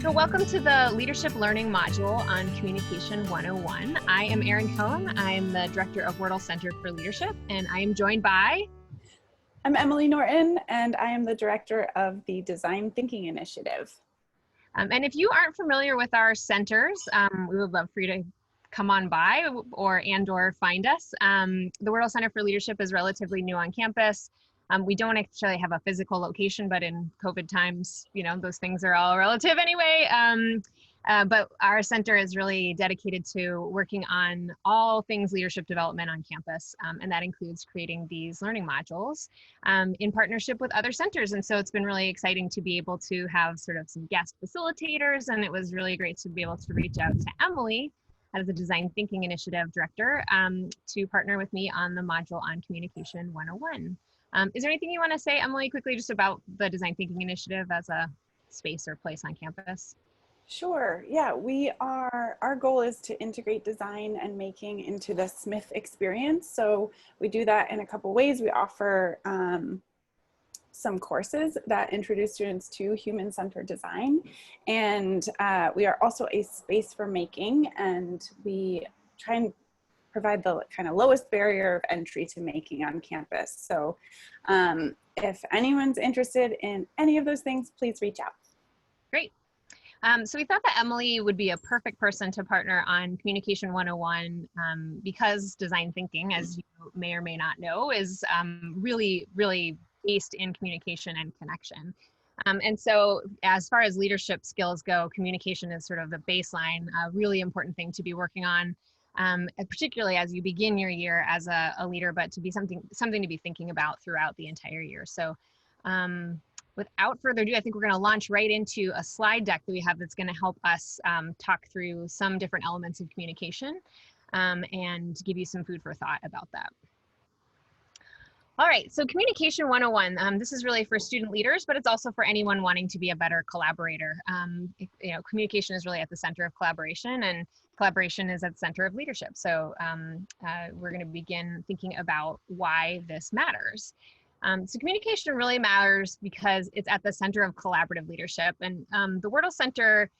So welcome to the Leadership Learning module on Communication 101. I am Erin Cohn. I am the Director of Wordle Center for Leadership, and I am joined by... I'm Emily Norton, and I am the Director of the Design Thinking Initiative. And if you aren't familiar with our centers, we would love for you to come on by or find us. The Wordle Center for Leadership is relatively new on campus. We don't actually have a physical location, but in COVID times, you know, those things are all relative anyway. But our center is really dedicated to working on all things leadership development on campus. And that includes creating these learning modules in partnership with other centers. And so it's been really exciting to be able to have sort of some guest facilitators. And it was really great to be able to reach out to Emily as the Design Thinking Initiative Director to partner with me on the module on Communication 101. Is there anything you want to say, Emily, quickly just about the Design Thinking Initiative as a space or place on campus? Sure. Yeah, our goal is to integrate design and making into the Smith experience. So we do that in a couple ways. We offer some courses that introduce students to human-centered design. And we are also a space for making, and we try and provide the kind of lowest barrier of entry to making on campus. So if anyone's interested in any of those things, please reach out. Great. So we thought that Emily would be a perfect person to partner on Communication 101 because design thinking, as you may or may not know, is really based in communication and connection. And so as far as leadership skills go, communication is sort of the baseline, a really important thing to be working on. Particularly as you begin your year as a leader, but to be something to be thinking about throughout the entire year. So without further ado, I think we're going to launch right into a slide deck that we have that's going to help us talk through some different elements of communication and give you some food for thought about that. All right, so Communication 101, this is really for student leaders, but it's also for anyone wanting to be a better collaborator. You know, communication is really at the center of collaboration, and collaboration is at the center of leadership. So we're going to begin thinking about why this matters. So communication really matters because it's at the center of collaborative leadership. And the Wordle Center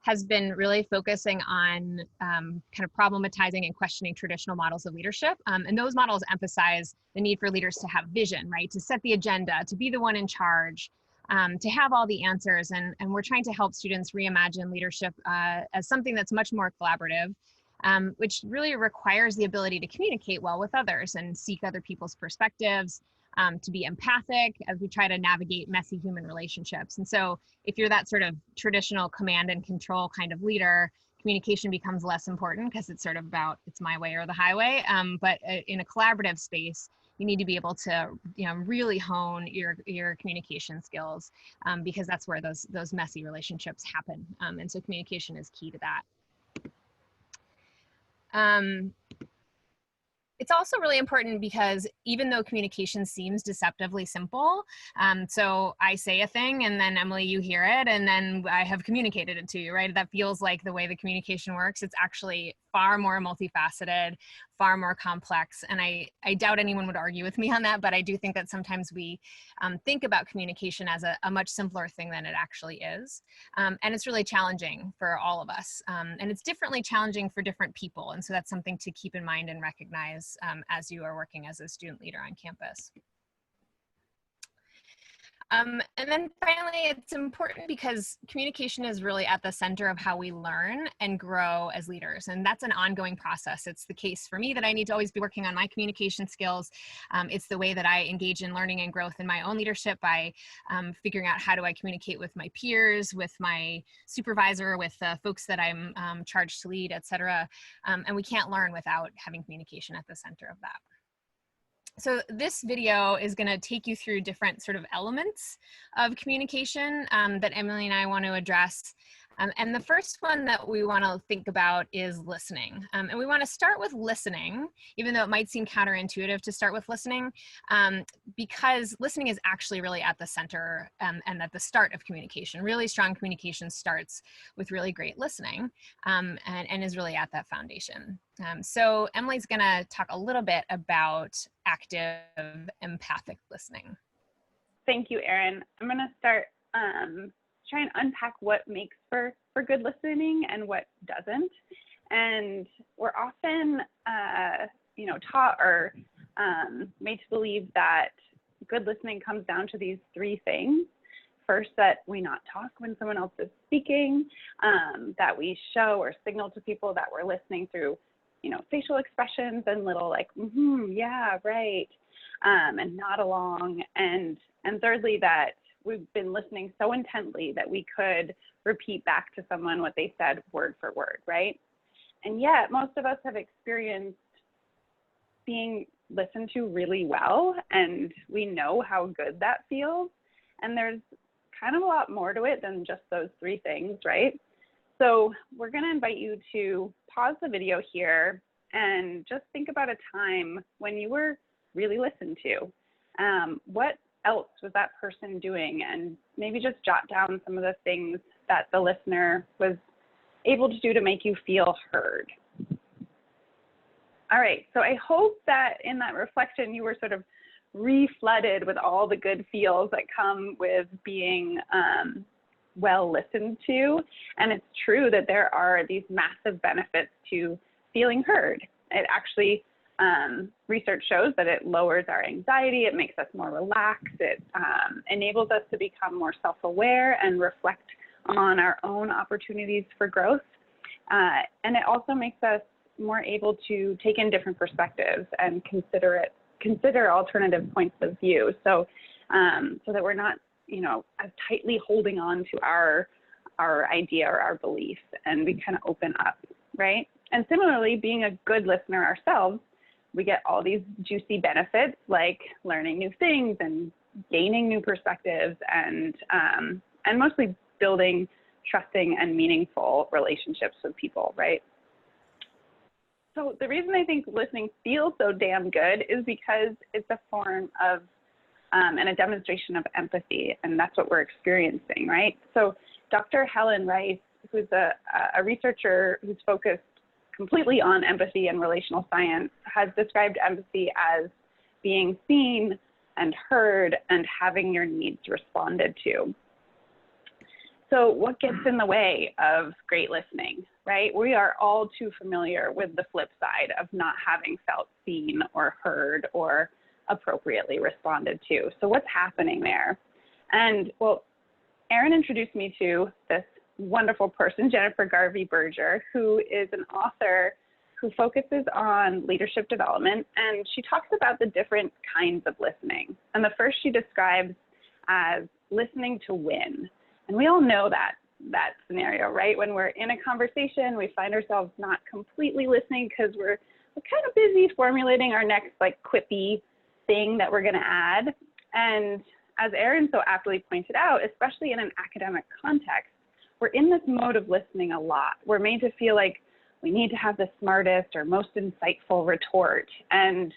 has been really focusing on kind of problematizing and questioning traditional models of leadership. And those models emphasize the need for leaders to have vision, right? To set the agenda, to be the one in charge, to have all the answers. And we're trying to help students reimagine leadership as something that's much more collaborative, which really requires the ability to communicate well with others and seek other people's perspectives, to be empathic as we try to navigate messy human relationships. And so if you're that sort of traditional command and control kind of leader, communication becomes less important because it's sort of about it's my way or the highway. But in a collaborative space, you need to be able to, you know, really hone your communication skills because that's where those messy relationships happen. And so communication is key to that. It's also really important because even though communication seems deceptively simple, so I say a thing and then Emily, you hear it, and then I have communicated it to you, right? That feels like the way the communication works. It's actually far more multifaceted, far more complex. And I doubt anyone would argue with me on that, but I do think that sometimes we think about communication as a much simpler thing than it actually is. And it's really challenging for all of us. And it's differently challenging for different people. And so that's something to keep in mind and recognize as you are working as a student leader on campus. And then finally, it's important because communication is really at the center of how we learn and grow as leaders. And that's an ongoing process. It's the case for me that I need to always be working on my communication skills. It's the way that I engage in learning and growth in my own leadership by figuring out how do I communicate with my peers, with my supervisor, with the folks that I'm charged to lead, et cetera. And we can't learn without having communication at the center of that. So this video is going to take you through different sort of elements of communication that Emily and I want to address. And the first one that we want to think about is listening. And we want to start with listening, even though it might seem counterintuitive to start with listening, because listening is actually really at the center and at the start of communication. Really strong communication starts with really great listening and is really at that foundation. So Emily's going to talk a little bit about active empathic listening. Thank you, Erin. I'm going to start try and unpack what makes for good listening and what doesn't. And we're often, you know, taught or made to believe that good listening comes down to these three things. First, that we not talk when someone else is speaking, that we show or signal to people that we're listening through, you know, facial expressions and little like, yeah, right, and nod along. And thirdly, that we've been listening so intently that we could repeat back to someone what they said word for word, right? And yet most of us have experienced being listened to really well, and we know how good that feels. And there's kind of a lot more to it than just those three things, right? So we're going to invite you to pause the video here and just think about a time when you were really listened to. What else was that person doing? And maybe just jot down some of the things that the listener was able to do to make you feel heard. All right, so I hope that in that reflection you were sort of reflooded with all the good feels that come with being well listened to. And it's true that there are these massive benefits to feeling heard. It actually, research shows that it lowers our anxiety, it makes us more relaxed, it enables us to become more self-aware and reflect on our own opportunities for growth. And it also makes us more able to take in different perspectives and consider alternative points of view. So, so that we're not, you know, as tightly holding on to our idea or our belief, and we kind of open up, right? And similarly, being a good listener ourselves, we get all these juicy benefits like learning new things and gaining new perspectives, and mostly building trusting and meaningful relationships with people, right? So the reason I think listening feels so damn good is because it's a form of and a demonstration of empathy, and that's what we're experiencing, right? So Dr. Helen Rice, who's a researcher who's focused completely on empathy and relational science, has described empathy as being seen and heard and having your needs responded to. So what gets in the way of great listening, right? We are all too familiar with the flip side of not having felt seen or heard or appropriately responded to. So what's happening there? And well, Erin introduced me to this wonderful person, Jennifer Garvey Berger, who is an author who focuses on leadership development, and she talks about the different kinds of listening. And the first she describes as listening to win. And we all know that scenario, right? When we're in a conversation, we find ourselves not completely listening because we're kind of busy formulating our next like quippy thing that we're going to add. And as Erin so aptly pointed out, especially in an academic context, we're in this mode of listening a lot. We're made to feel like we need to have the smartest or most insightful retort. And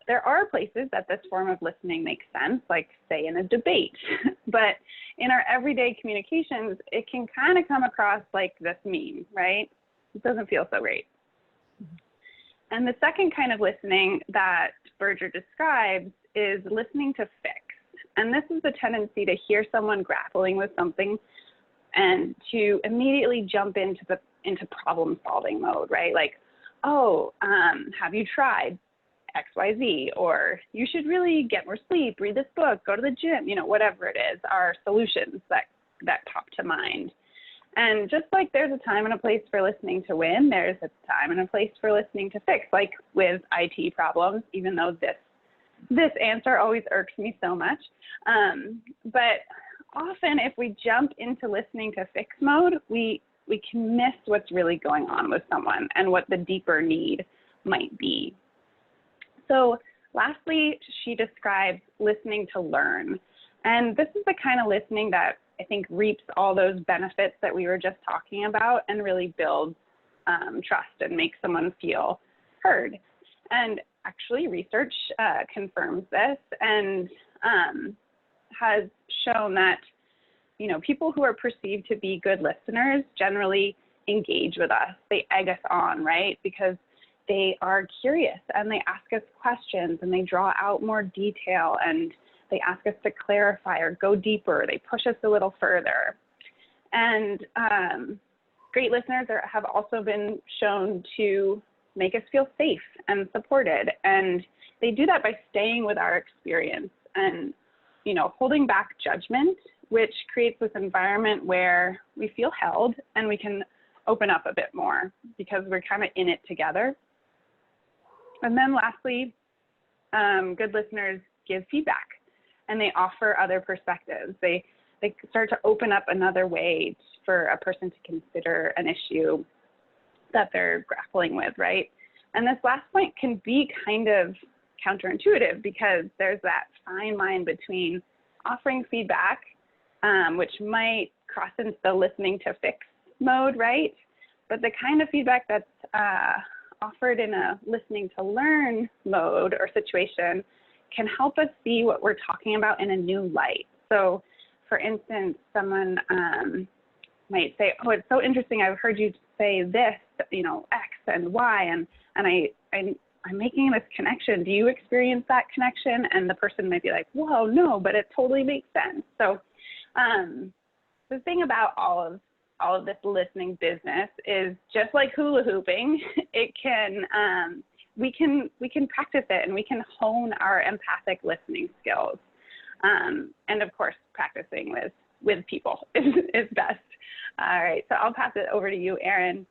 there are places that this form of listening makes sense, like say in a debate. But in our everyday communications, it can kind of come across like this meme, right? It doesn't feel so great. And the second kind of listening that Berger describes is listening to fix. And this is the tendency to hear someone grappling with something and to immediately jump into problem solving mode, right? Like, oh, have you tried XYZ? Or you should really get more sleep, read this book, go to the gym, you know, whatever it is, are solutions that pop to mind. And just like there's a time and a place for listening to win, there's a time and a place for listening to fix, like with IT problems, even though this answer always irks me so much. But often if we jump into listening to fix mode, we can miss what's really going on with someone and what the deeper need might be. So lastly, she describes listening to learn. And this is the kind of listening that I think reaps all those benefits that we were just talking about and really builds trust and makes someone feel heard. And actually research confirms this and has shown that, you know, people who are perceived to be good listeners generally engage with us. They egg us on, right? Because they are curious and they ask us questions and they draw out more detail and they ask us to clarify or go deeper. They push us a little further. And great listeners have also been shown to make us feel safe and supported. And they do that by staying with our experience and, you know, holding back judgment, which creates this environment where we feel held and we can open up a bit more because we're kind of in it together. And then lastly, good listeners give feedback and they offer other perspectives. They start to open up another way for a person to consider an issue that they're grappling with, right? And this last point can be kind of counterintuitive because there's that fine line between offering feedback, which might cross into the listening to fix mode, right? But the kind of feedback that's offered in a listening to learn mode or situation can help us see what we're talking about in a new light. So for instance, someone might say, oh, it's so interesting, I've heard you say this, you know, X and Y, and I'm making this connection. Do you experience that connection? And the person might be like, whoa, no, but it totally makes sense. So the thing about all of this listening business is just like hula hooping, it can, we can practice it and we can hone our empathic listening skills. And of course, practicing with people is best. All right, so I'll pass it over to you, Erin.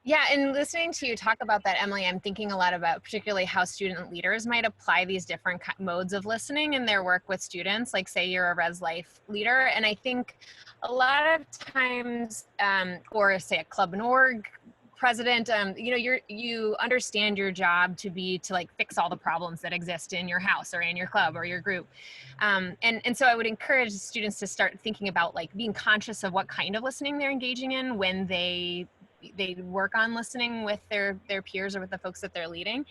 Yeah, and listening to you talk about that, Emily, I'm thinking a lot about particularly how student leaders might apply these different modes of listening in their work with students, like say you're a Res Life leader. And I think a lot of times, or say a club and org president, you know, you understand your job to be to like fix all the problems that exist in your house or in your club or your group. And so I would encourage students to start thinking about like being conscious of what kind of listening they're engaging in when they work on listening with their peers or with the folks that they're leading.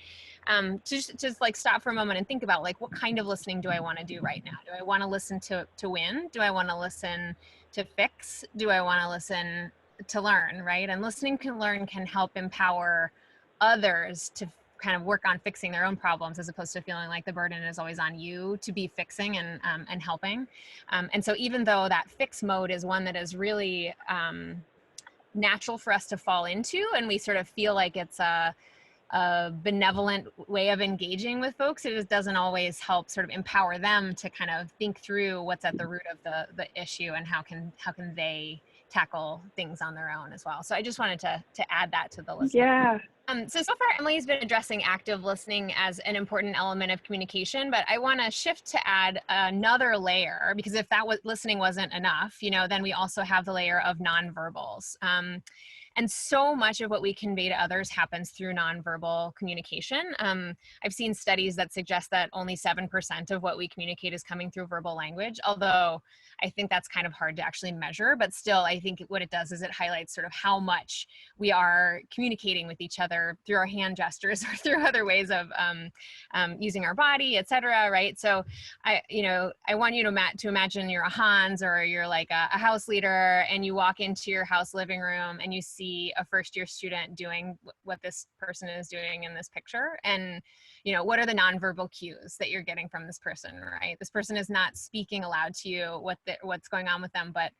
Just like stop for a moment and think about like, what kind of listening do I want to do right now? Do I want to listen to win? Do I want to listen to fix? Do I want to listen to learn, right? And listening to learn can help empower others to kind of work on fixing their own problems as opposed to feeling like the burden is always on you to be fixing and helping. And so even though that fix mode is one that is really natural for us to fall into, and we sort of feel like it's a benevolent way of engaging with folks, it just doesn't always help sort of empower them to kind of think through what's at the root of the issue and how can they tackle things on their own as well. So I just wanted to add that to the list. Yeah. So far, Emily's been addressing active listening as an important element of communication, but I want to shift to add another layer, because if that listening wasn't enough, you know, then we also have the layer of nonverbals. And so much of what we convey to others happens through nonverbal communication. I've seen studies that suggest that only 7% of what we communicate is coming through verbal language, although I think that's kind of hard to actually measure, but still I think what it does is it highlights sort of how much we are communicating with each other through our hand gestures or through other ways of using our body, etc. Right? So I want you to imagine you're a Hans or you're like a house leader and you walk into your house living room and you see a first-year student doing what this person is doing in this picture. And, you know, what are the nonverbal cues that you're getting from this person, right? This person is not speaking aloud to you what's going on with them, but,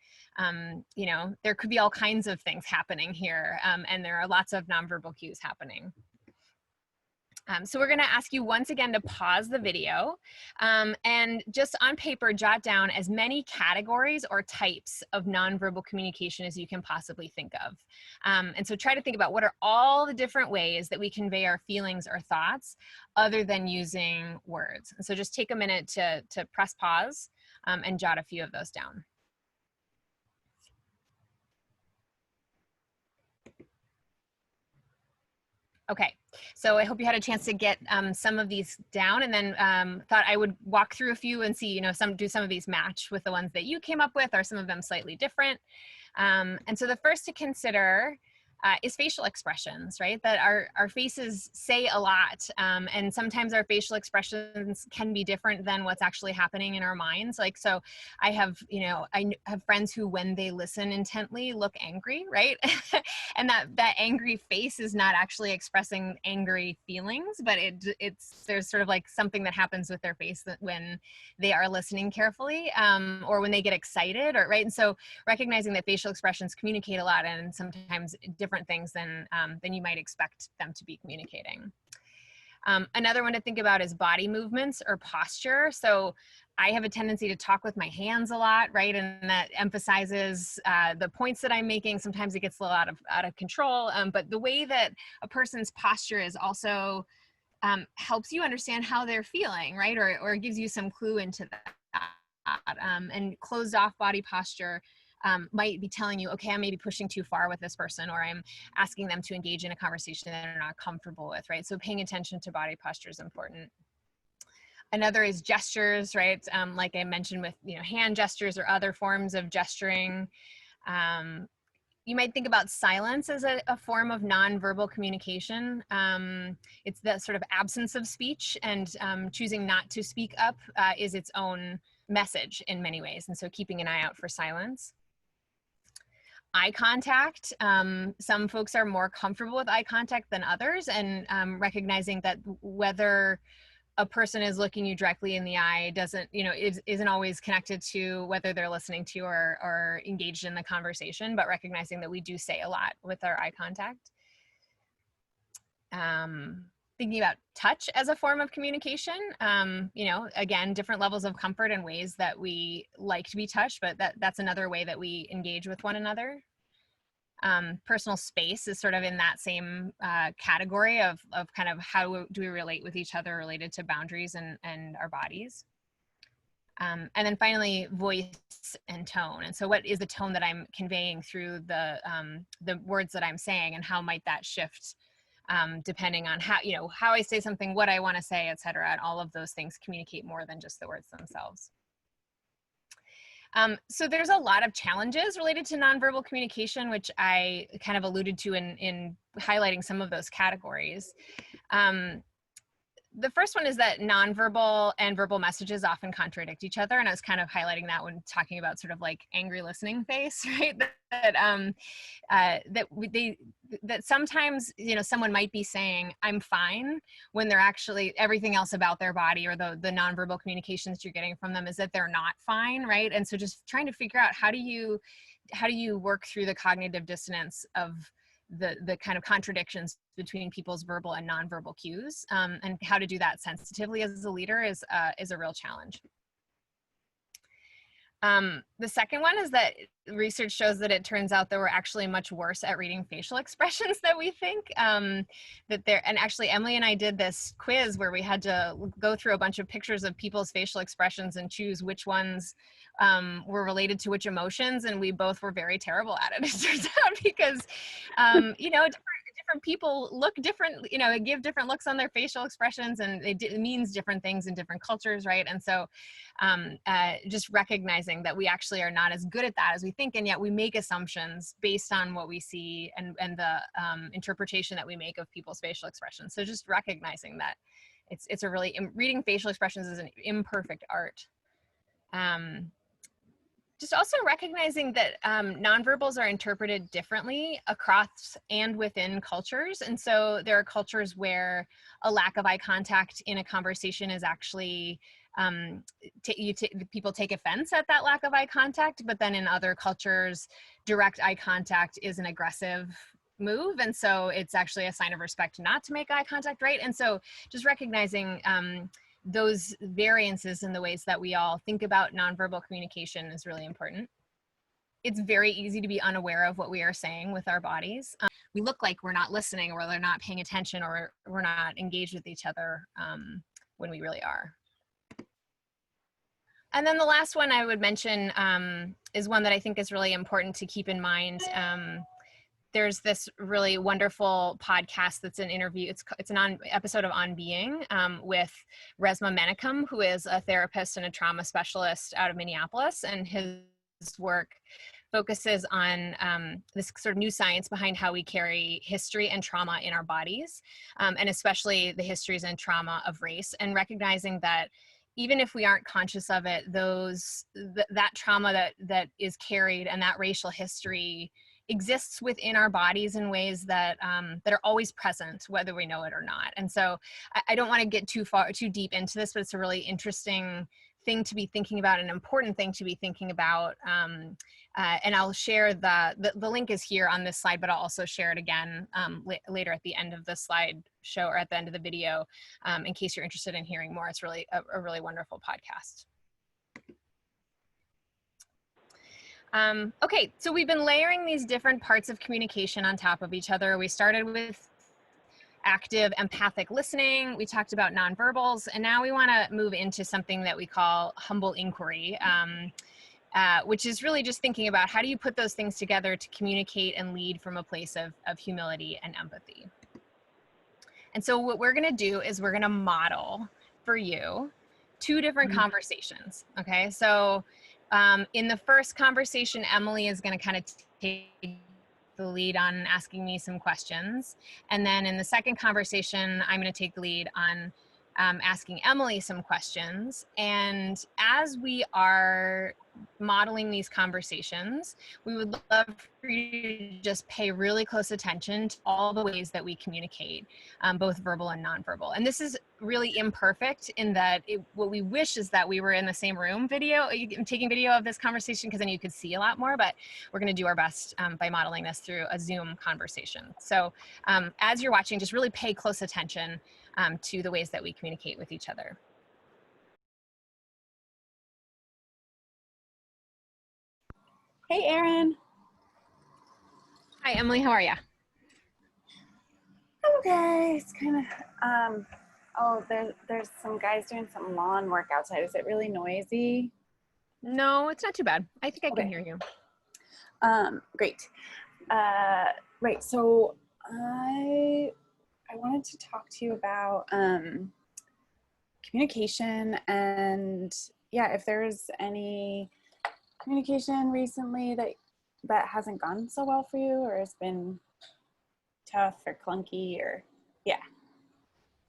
you know, there could be all kinds of things happening here. And there are lots of nonverbal cues happening. So we're going to ask you once again to pause the video and just on paper jot down as many categories or types of nonverbal communication as you can possibly think of. And so try to think about what are all the different ways that we convey our feelings or thoughts other than using words. And so just take a minute to press pause and jot a few of those down. Okay, so I hope you had a chance to get some of these down, and then thought I would walk through a few and see, you know, do some of these match with the ones that you came up with, or some of them slightly different. And so the first to consider is facial expressions, right? That our faces say a lot. And sometimes our facial expressions can be different than what's actually happening in our minds. Like, so I have, I have friends who, when they listen intently, look angry, right? And that angry face is not actually expressing angry feelings, but there's sort of like something that happens with their face that when they are listening carefully, or when they get excited, or right. And so recognizing that facial expressions communicate a lot, and sometimes different things than you might expect them to be communicating. Another one to think about is body movements or posture. So I have a tendency to talk with my hands a lot, right? And that emphasizes the points that I'm making. Sometimes it gets a little out of control, but the way that a person's posture is also helps you understand how they're feeling, right? Or gives you some clue into that. And closed off body posture might be telling you, okay, I may be pushing too far with this person, or I'm asking them to engage in a conversation that they're not comfortable with, right? So paying attention to body posture is important. Another is gestures, right? Like I mentioned with, hand gestures or other forms of gesturing. You might think about silence as a form of nonverbal communication. It's the sort of absence of speech, and choosing not to speak up is its own message in many ways. And so keeping an eye out for silence. Eye contact. Some folks are more comfortable with eye contact than others, and recognizing that whether a person is looking you directly in the eye isn't always connected to whether they're listening to you or engaged in the conversation, but recognizing that we do say a lot with our eye contact. Thinking about touch as a form of communication. Again, different levels of comfort and ways that we like to be touched, but that's another way that we engage with one another. Personal space is sort of in that same category of kind of how do we relate with each other related to boundaries and our bodies. And then finally, voice and tone. And so what is the tone that I'm conveying through the words that I'm saying, and how might that shift depending on how I say something, what I want to say, et cetera. And all of those things communicate more than just the words themselves. So there's a lot of challenges related to nonverbal communication, which I kind of alluded to in highlighting some of those categories. The first one is that nonverbal and verbal messages often contradict each other. And I was kind of highlighting that when talking about sort of like angry listening face, right? That sometimes, someone might be saying, I'm fine, when they're actually, everything else about their body or the nonverbal communications that you're getting from them is that they're not fine, right? And so just trying to figure out how do you work through the cognitive dissonance of the kind of contradictions between people's verbal and nonverbal cues, and how to do that sensitively as a leader is a real challenge. The second one is that research shows that it turns out that we're actually much worse at reading facial expressions than we think. And actually Emily and I did this quiz where we had to go through a bunch of pictures of people's facial expressions and choose which ones were related to which emotions, and we both were very terrible at it, it turns out, because different people look different, give different looks on their facial expressions, and it means different things in different cultures, right? And so just recognizing that we actually are not as good at that as we think, and yet we make assumptions based on what we see and the interpretation that we make of people's facial expressions. So just recognizing that it's a really, reading facial expressions is an imperfect art. Just also recognizing that nonverbals are interpreted differently across and within cultures. And so there are cultures where a lack of eye contact in a conversation is actually, people take offense at that lack of eye contact, but then in other cultures, direct eye contact is an aggressive move. And so it's actually a sign of respect not to make eye contact, right? And so just recognizing those variances in the ways that we all think about nonverbal communication is really important. It's very easy to be unaware of what we are saying with our bodies. We look like we're not listening, or they're not paying attention, or we're not engaged with each other when we really are. And then the last one I would mention is one that I think is really important to keep in mind. There's this really wonderful podcast that's an interview. It's an episode of On Being with Resmaa Menakem, who is a therapist and a trauma specialist out of Minneapolis, and his work focuses on this sort of new science behind how we carry history and trauma in our bodies, and especially the histories and trauma of race, and recognizing that even if we aren't conscious of it, that trauma that is carried and that racial history exists within our bodies in ways that that are always present, whether we know it or not. And so I don't want to get too deep into this, but it's a really interesting thing to be thinking about, an important thing to be thinking about. And I'll share the link is here on this slide, but I'll also share it again later at the end of the slide show, or at the end of the video, in case you're interested in hearing more. It's really a really wonderful podcast. Okay, so we've been layering these different parts of communication on top of each other. We started with active empathic listening. We talked about nonverbals, and now we want to move into something that we call humble inquiry, which is really just thinking about how do you put those things together to communicate and lead from a place of humility and empathy. And so what we're going to do is we're going to model for you two different conversations. Okay, so in the first conversation, Emily is going to kind of take the lead on asking me some questions. And then in the second conversation, I'm going to take the lead on asking Emily some questions. And as we are modeling these conversations, we would love for you to just pay really close attention to all the ways that we communicate, both verbal and nonverbal. And this is really imperfect in that what we wish is that we were in the same room taking video of this conversation, because then you could see a lot more, but we're going to do our best by modeling this through a Zoom conversation. So as you're watching, just really pay close attention to the ways that we communicate with each other. Hey, Erin. Hi, Emily. How are you? Okay. It's kind of, oh, there's some guys doing some lawn work outside. Is it really noisy? No, it's not too bad. I think I can hear you. Great. Right. So I wanted to talk to you about communication, and yeah, if there's any communication recently that hasn't gone so well for you, or has been tough or clunky, or yeah,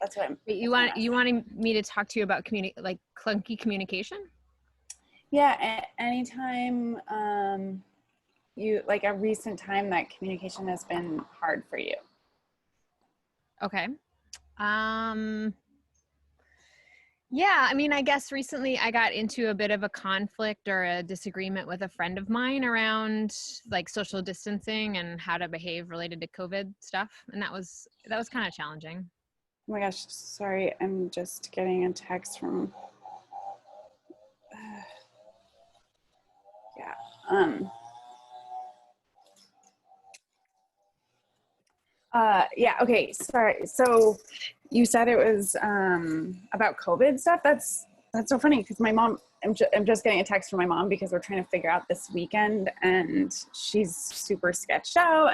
that's what I'm. You wanting me to talk to you about like clunky communication? Yeah, anytime you like a recent time that communication has been hard for you. Okay. Yeah, I mean, I guess recently I got into a bit of a conflict or a disagreement with a friend of mine around like social distancing and how to behave related to COVID stuff. And that was kind of challenging. Oh my gosh, sorry, I'm just getting a text from, yeah, okay, sorry. So you said it was about COVID stuff. That's so funny, because my mom, I'm just getting a text from my mom because we're trying to figure out this weekend, and she's super sketched out,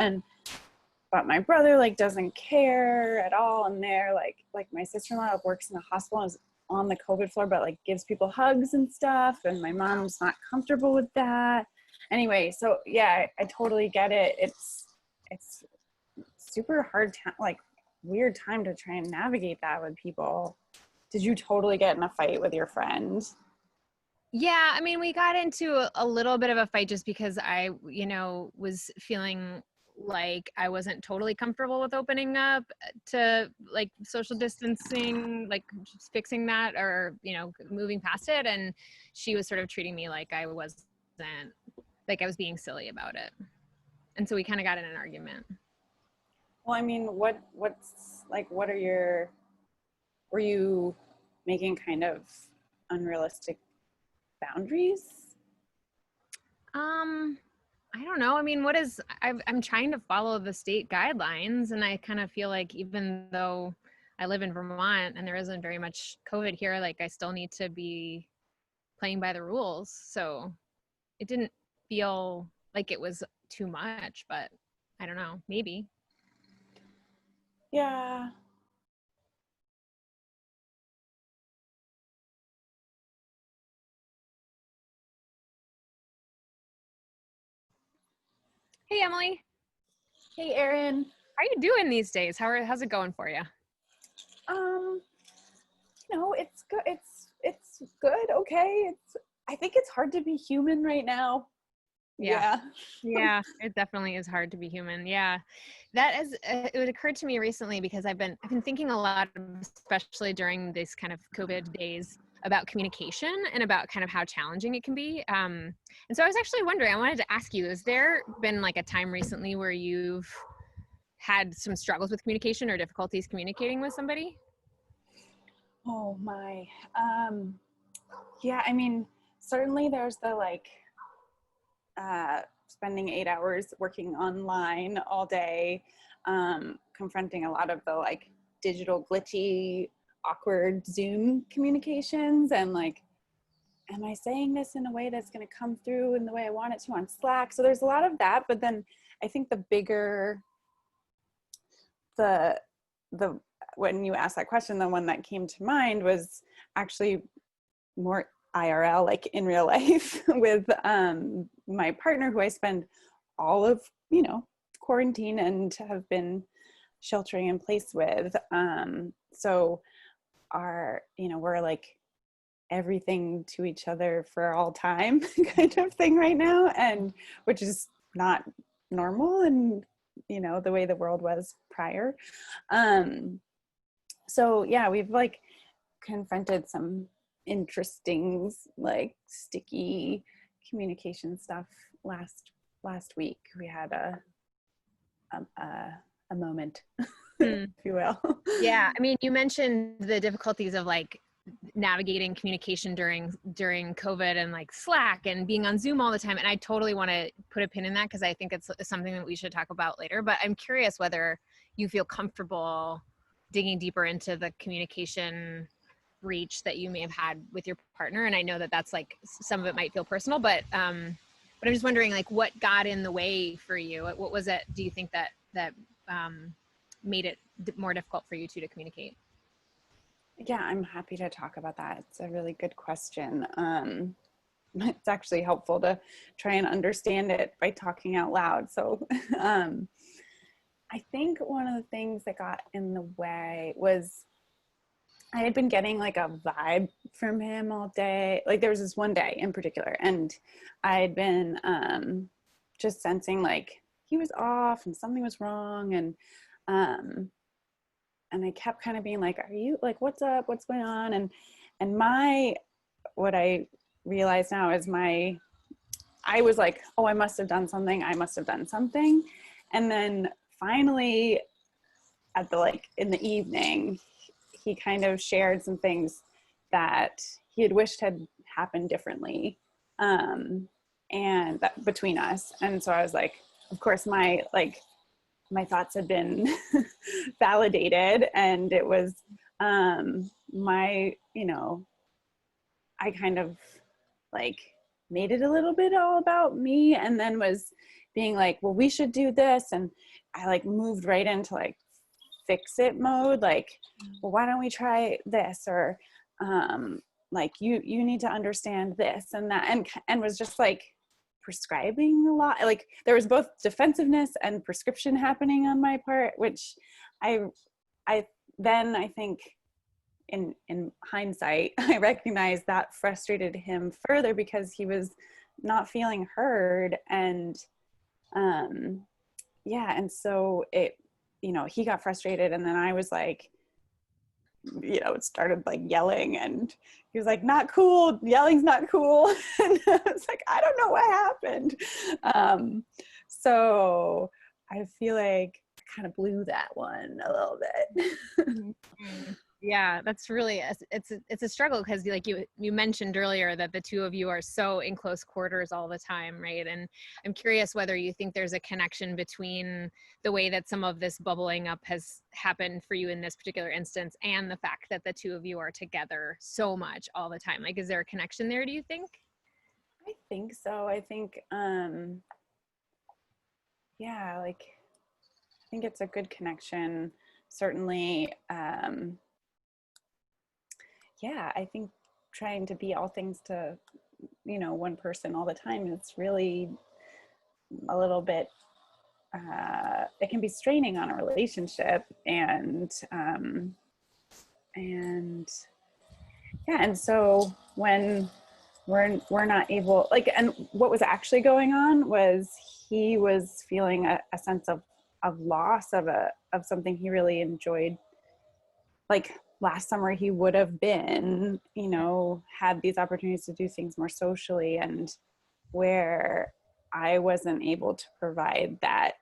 but my brother like doesn't care at all, and they're like my sister-in-law works in the hospital and is on the COVID floor, but like gives people hugs and stuff, and my mom's not comfortable with that. Anyway, so yeah, I totally get it. It's super hard time, like weird time to try and navigate that with people. Did you totally get in a fight with your friend? Yeah, I mean, we got into a little bit of a fight just because I, was feeling like I wasn't totally comfortable with opening up to like social distancing, like just fixing that, or, moving past it. And she was sort of treating me like I was being silly about it. And so we kind of got in an argument. Well, I mean, were you making kind of unrealistic boundaries? I don't know. I mean, I'm trying to follow the state guidelines, and I kind of feel like even though I live in Vermont and there isn't very much COVID here, like I still need to be playing by the rules. So it didn't feel like it was too much, but I don't know, maybe. Yeah. Hey, Emily. Hey, Erin. How are you doing these days? How's it going for you? Um, it's good. It's good. Okay. I think it's hard to be human right now. Yeah. Yeah. Yeah, it definitely is hard to be human. Yeah. That is it occurred to me recently because I've been thinking a lot, especially during this kind of COVID days, about communication and about kind of how challenging it can be. And so I was actually wondering, I wanted to ask you, has there been like a time recently where you've had some struggles with communication or difficulties communicating with somebody? Oh my. Yeah, I mean, certainly there's the spending 8 hours working online all day, confronting a lot of the digital glitchy, awkward Zoom communications and am I saying this in a way that's going to come through in the way I want it to on Slack? So there's a lot of that, but then I think the when you asked that question, the one that came to mind was actually more IRL, like in real life, with my partner, who I spend all of quarantine and have been sheltering in place with. So we're like everything to each other for all time kind of thing right now, and which is not normal and the way the world was prior. So yeah, we've confronted some interesting sticky communication stuff last week. We had a moment, if you will. Yeah, I mean, you mentioned the difficulties of navigating communication during COVID and Slack and being on Zoom all the time. And I totally want to put a pin in that because I think it's something that we should talk about later. But I'm curious whether you feel comfortable digging deeper into the communication breach that you may have had with your partner. And I know that that's some of it might feel personal, but I'm just wondering what got in the way for you? What was it, do you think that made it more difficult for you two to communicate? Yeah, I'm happy to talk about that. It's a really good question. It's actually helpful to try and understand it by talking out loud. So I think one of the things that got in the way was I had been getting a vibe from him all day. There was this one day in particular, and I had been just sensing he was off and something was wrong, and I kept kind of being are you what's up, what's going on? And what I realize now is I was oh, I must have done something, and then finally at in the evening, he kind of shared some things that he had wished had happened differently, and that between us. And so I was of course my thoughts had been validated, and it was I kind of made it a little bit all about me, and then was being well, we should do this, and I moved right into fix it mode, well, why don't we try this, or you need to understand this and that, and was just prescribing a lot. There was both defensiveness and prescription happening on my part, which I then I think in hindsight I recognized that frustrated him further because he was not feeling heard, and yeah, and so it he got frustrated, and then I was it started yelling, and he was not cool, yelling's not cool. And I was I don't know what happened. So I feel I kind of blew that one a little bit. Yeah, that's really it's a struggle because you mentioned earlier that the two of you are so in close quarters all the time, right? And I'm curious whether you think there's a connection between the way that some of this bubbling up has happened for you in this particular instance and the fact that the two of you are together so much all the time. Is there a connection there, do you think? I think so. I think yeah, I think it's a good connection, certainly. Yeah, I think trying to be all things to one person all the time is really a little bit it can be straining on a relationship, and yeah, and so when we're not able, like, and what was actually going on was he was feeling a sense of loss of something he really enjoyed. Like last summer he would have been, you know, had these opportunities to do things more socially, and where I wasn't able to provide that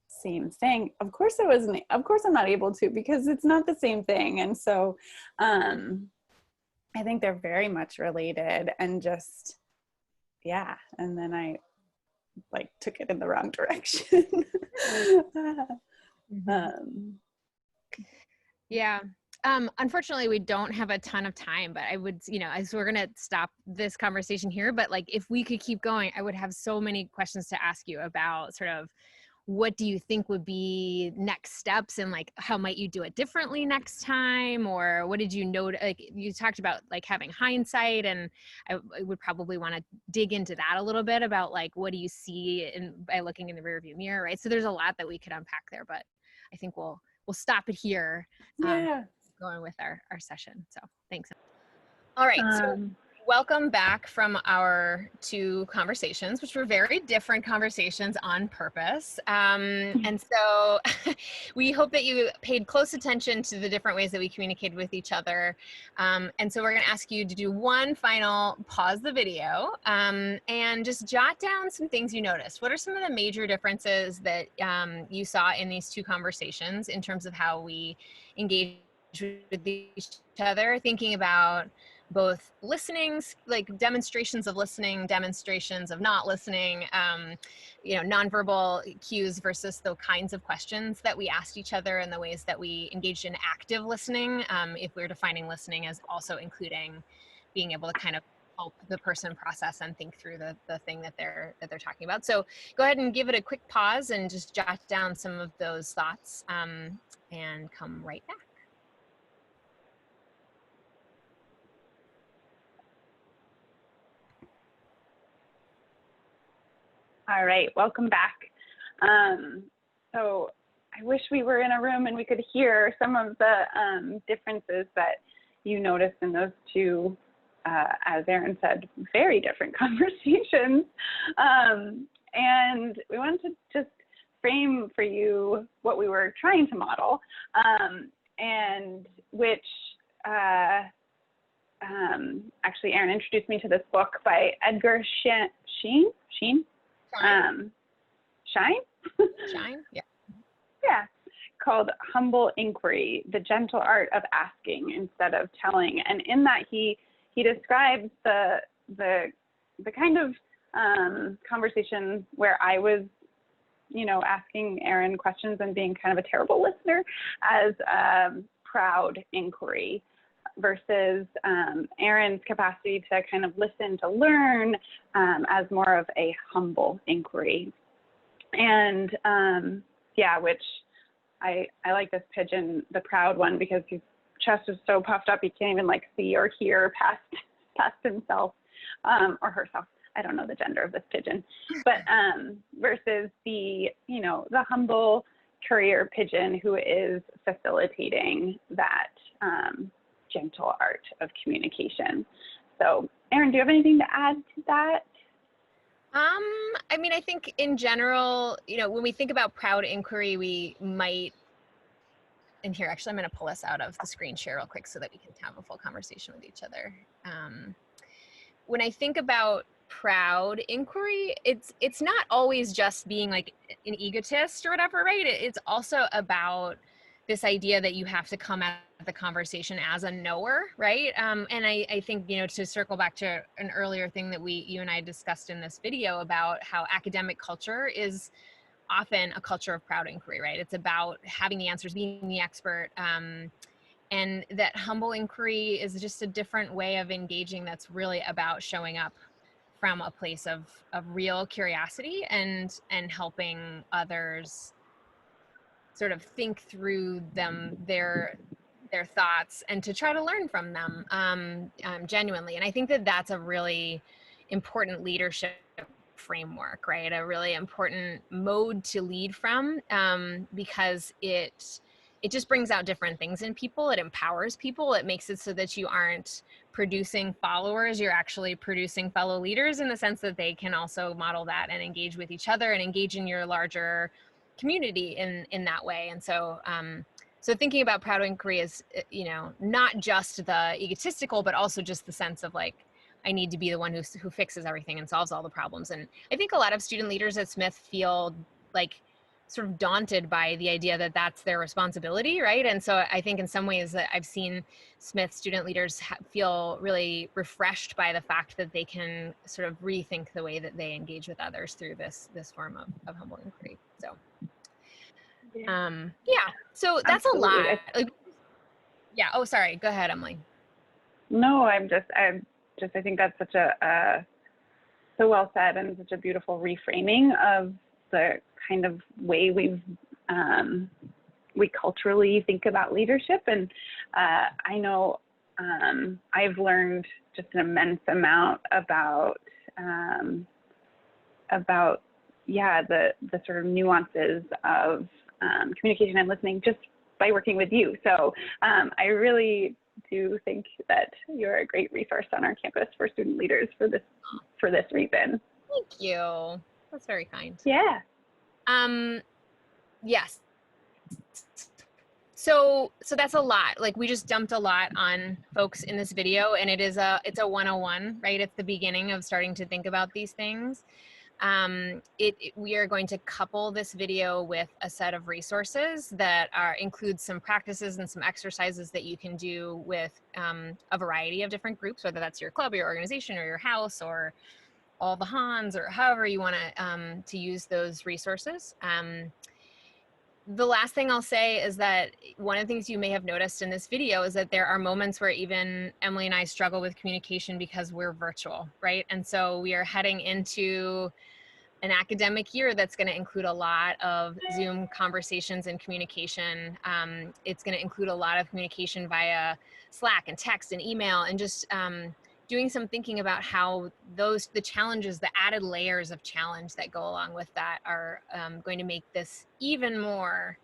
same thing. Of course I'm not able to, because it's not the same thing. And so I think they're very much related, and just, yeah. And then I like took it in the wrong direction. Yeah. Unfortunately, we don't have a ton of time, but I would, you know, as we're going to stop this conversation here, but like, if we could keep going, I would have so many questions to ask you about sort of what do you think would be next steps, and like, how might you do it differently next time? Or what did you know? Like you talked about like having hindsight, and I would probably want to dig into that a little bit about like, what do you see by looking in the rearview mirror, right? So there's a lot that we could unpack there, but I think we'll stop it here. Yeah. Going with our session. So thanks. All right. So welcome back from our two conversations, which were very different conversations on purpose. And so we hope that you paid close attention to the different ways that we communicated with each other. And so we're going to ask you to do one final pause the video and just jot down some things you noticed. What are some of the major differences that you saw in these two conversations in terms of how we engage with each other, thinking about both listenings, like demonstrations of listening, demonstrations of not listening, you know, nonverbal cues versus the kinds of questions that we asked each other and the ways that we engaged in active listening. If we're defining listening as also including being able to kind of help the person process and think through the thing that they're talking about. So go ahead and give it a quick pause and just jot down some of those thoughts and come right back. All right, welcome back. So I wish we were in a room and we could hear some of the differences that you noticed in those two, as Erin said, very different conversations. And we wanted to just frame for you what we were trying to model, and which actually Erin introduced me to this book by Edgar Schein? Shine? Yeah. Yeah. Called Humble Inquiry, The Gentle Art of Asking Instead of Telling. And in that he describes the kind of conversation where I was, you know, asking Erin questions and being kind of a terrible listener as proud inquiry, versus Erin's capacity to kind of listen to learn as more of a humble inquiry. And yeah, which I like this pigeon, the proud one, because his chest is so puffed up he can't even like see or hear past himself or herself. I don't know the gender of this pigeon, but versus the, you know, the humble courier pigeon who is facilitating that gentle art of communication. So Erin, do you have anything to add to that? I mean, I think in general, you know, when we think about proud inquiry, we might, and here, actually, I'm going to pull us out of the screen share real quick so that we can have a full conversation with each other. When I think about proud inquiry, it's not always just being like an egotist or whatever, right? It's also about this idea that you have to come at the conversation as a knower, right? And I think, you know, to circle back to an earlier thing that you and I discussed in this video about how academic culture is often a culture of proud inquiry, right? It's about having the answers, being the expert, and that humble inquiry is just a different way of engaging that's really about showing up from a place of real curiosity and helping others sort of think through their thoughts and to try to learn from them genuinely. And I think that that's a really important leadership framework, right? A really important mode to lead from, because it just brings out different things in people. It empowers people. It makes it so that you aren't producing followers. You're actually producing fellow leaders, in the sense that they can also model that and engage with each other and engage in your larger community in that way. And so, so thinking about Proud Inquiry is, you know, not just the egotistical, but also just the sense of like, I need to be the one who fixes everything and solves all the problems. And I think a lot of student leaders at Smith feel like sort of daunted by the idea that that's their responsibility, right? And so I think in some ways that I've seen Smith student leaders feel really refreshed by the fact that they can sort of rethink the way that they engage with others through this form of humble inquiry. So yeah, so that's Absolutely. a lot. Like, yeah. Oh, sorry. Go ahead, Emily. No, I think that's such a so well said, and such a beautiful reframing of the kind of way we culturally think about leadership. And I know I've learned just an immense amount about the sort of nuances of communication and listening just by working with you. So I really do think that you're a great resource on our campus for student leaders for this reason. Thank you. That's very kind. Yeah. Yes. So that's a lot. Like, we just dumped a lot on folks in this video, and it's a 101, right? It's the beginning of starting to think about these things. We are going to couple this video with a set of resources that include some practices and some exercises that you can do with a variety of different groups, whether that's your club, your organization, or your house, or all the Hans, or however you want to use those resources. The last thing I'll say is that one of the things you may have noticed in this video is that there are moments where even Emily and I struggle with communication because we're virtual, right? And so we are heading into an academic year that's going to include a lot of Zoom conversations and communication. It's going to include a lot of communication via Slack and text and email, and just doing some thinking about how the challenges, the added layers of challenge that go along with that are going to make this even more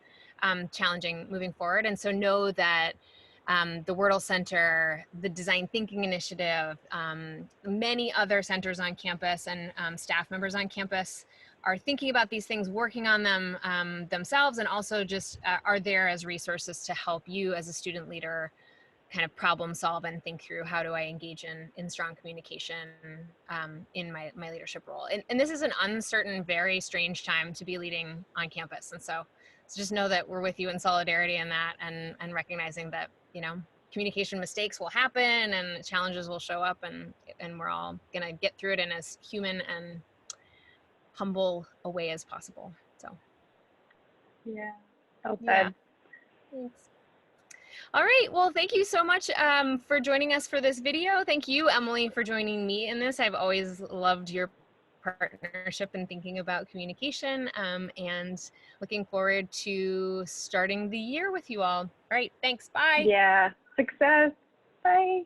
challenging moving forward. And so know that the Wordle Center, the Design Thinking Initiative, many other centers on campus and staff members on campus are thinking about these things, working on them themselves, and also just are there as resources to help you as a student leader kind of problem solve and think through, how do I engage in strong communication in my leadership role. And this is an uncertain, very strange time to be leading on campus. And so just know that we're with you in solidarity in that, and recognizing that, you know, communication mistakes will happen and challenges will show up, and we're all gonna get through it in as human and humble a way as possible. So Yeah. Well said. Yeah. Thanks. All right, well, thank you so much for joining us for this video. Thank you, Emily, for joining me in this. I've always loved your partnership and thinking about communication, and looking forward to starting the year with you all. All right, thanks, bye. Yeah, success. Bye.